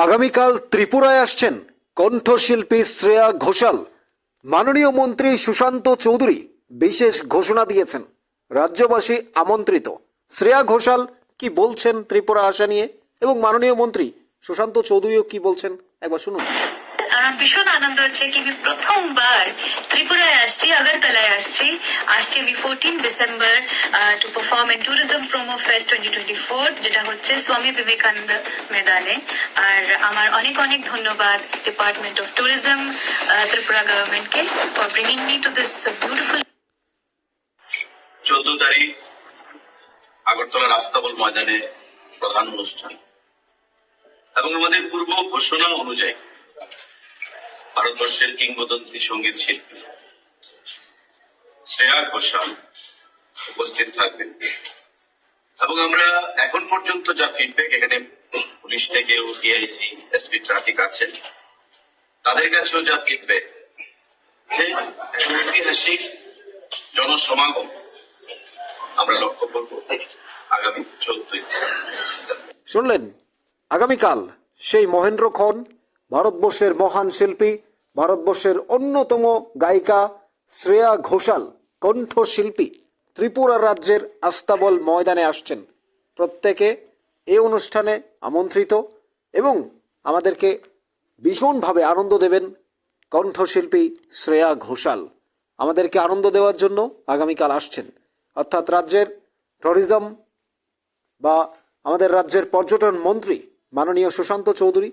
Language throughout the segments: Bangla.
আগামীকাল ত্রিপুরায় আসছেন কণ্ঠশিল্পী শ্রেয়া ঘোষাল। মাননীয় মন্ত্রী সুশান্ত চৌধুরী বিশেষ ঘোষণা দিয়েছেন, রাজ্যবাসী আমন্ত্রিত। শ্রেয়া ঘোষাল কি বলছেন ত্রিপুরা আসা নিয়ে, এবং মাননীয় মন্ত্রী সুশান্ত চৌধুরীও কি বলছেন, একবার শুনুন। আমার ভীষণ আনন্দ হচ্ছে কি আমি প্রথমবার ত্রিপুরায় আসছি, আগরতলায় আসছি আমি 14 December to perform in tourism promo fest 2024, যেটা হচ্ছে স্বামী বিবেকানন্দ ময়দানে। আর আমার অনেক অনেক ধন্যবাদ ডিপার্টমেন্ট অফ ট্যুরিজম, ত্রিপুরা গভর্নমেন্টকে for bringing me to this beautiful. 14 তারিখ আগরতলা রাস্তাবল ময়দানে প্রধান অনুষ্ঠান, এবং আমাদের পূর্ব ঘোষণা অনুযায়ী ভারতবর্ষের কিংবদন্তি সঙ্গীত শিল্পী শ্রেয়া ঘোষাল উপস্থিত থাকবেন। এবং আমরা এখন পর্যন্ত যা ফিডব্যাক, এখানে পুলিশ থেকেও ডিআইজি, এসপি ট্রাফিক আছেন, তাদের কাছেও যা ফিডব্যাক, যে ঐতিহাসিক জনসমাগম আমরা লক্ষ্য করব আগামী 14 শুনলেন, আগামীকাল সেই মহেন্দ্রক্ষণ, ভারতবর্ষের মহান শিল্পী, ভারতবর্ষের অন্যতম গায়িকা শ্রেয়া ঘোষাল, কণ্ঠশিল্পী, ত্রিপুরা রাজ্যের আস্তাবল ময়দানে আসছেন। প্রত্যেকে এই অনুষ্ঠানে আমন্ত্রিত, এবং আমাদেরকে ভীষণভাবে আনন্দ দেবেন কণ্ঠশিল্পী শ্রেয়া ঘোষাল। আমাদেরকে আনন্দ দেওয়ার জন্য আগামীকাল আসছেন। অর্থাৎ রাজ্যের ট্যুরিজম বা আমাদের রাজ্যের পর্যটন মন্ত্রী মাননীয় সুশান্ত চৌধুরী,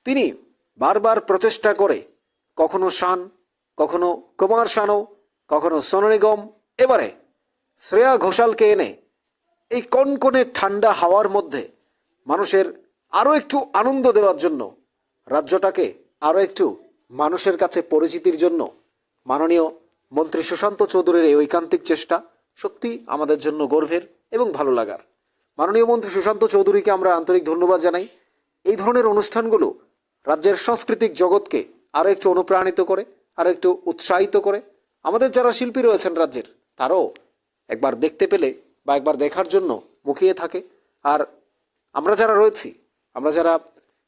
তিনি বারবার প্রচেষ্টা করে কখনো শান, কখনো কুমার শানু, কখনো সোনু নিগম, এবারে শ্রেয়া ঘোষালকে এনে এই কনকনে ঠান্ডা হাওয়ার মধ্যে মানুষের আরও একটু আনন্দ দেওয়ার জন্য, রাজ্যটাকে আরও একটু মানুষের কাছে পরিচিতির জন্য মাননীয় মন্ত্রী সুশান্ত চৌধুরীর এই ঐকান্তিক চেষ্টা সত্যি আমাদের জন্য গর্বের এবং ভালো লাগার। মাননীয় মন্ত্রী সুশান্ত চৌধুরীকে আমরা আন্তরিক ধন্যবাদ জানাই। এই ধরনের অনুষ্ঠানগুলো রাজ্যের সাংস্কৃতিক জগৎকে আরও একটু অনুপ্রাণিত করে, আরও একটু উৎসাহিত করে। আমাদের যারা শিল্পী রয়েছেন রাজ্যের, তারাও একবার দেখতে পেলে বা একবার দেখার জন্য মুখিয়ে থাকে। আর আমরা যারা রয়েছি, আমরা যারা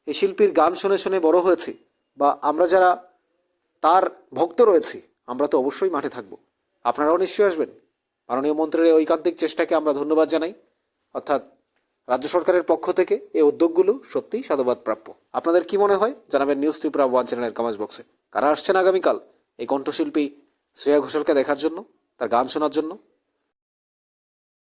এই শিল্পীর গান শুনে শুনে বড় হয়েছি, বা আমরা যারা তার ভক্ত রয়েছি, আমরা তো অবশ্যই মাঠে থাকব। আপনারাও নিশ্চয়ই আসবেন। মাননীয় মন্ত্রীর এই ঐকান্তিক চেষ্টাকে আমরা ধন্যবাদ জানাই। অর্থাৎ রাজ্য সরকারের পক্ষ থেকে এই উদ্যোগগুলো সত্যিই সাধুবাদ প্রাপ্য। আপনাদের কি মনে হয় জানাবেন নিউজ ত্রিপুরা 1 চ্যানেলের কমেন্টস বক্সে। কারা আসছেন আগামীকাল এই কণ্ঠশিল্পী শ্রেয়া ঘোষালকে দেখার জন্য, তার গান শোনার জন্য?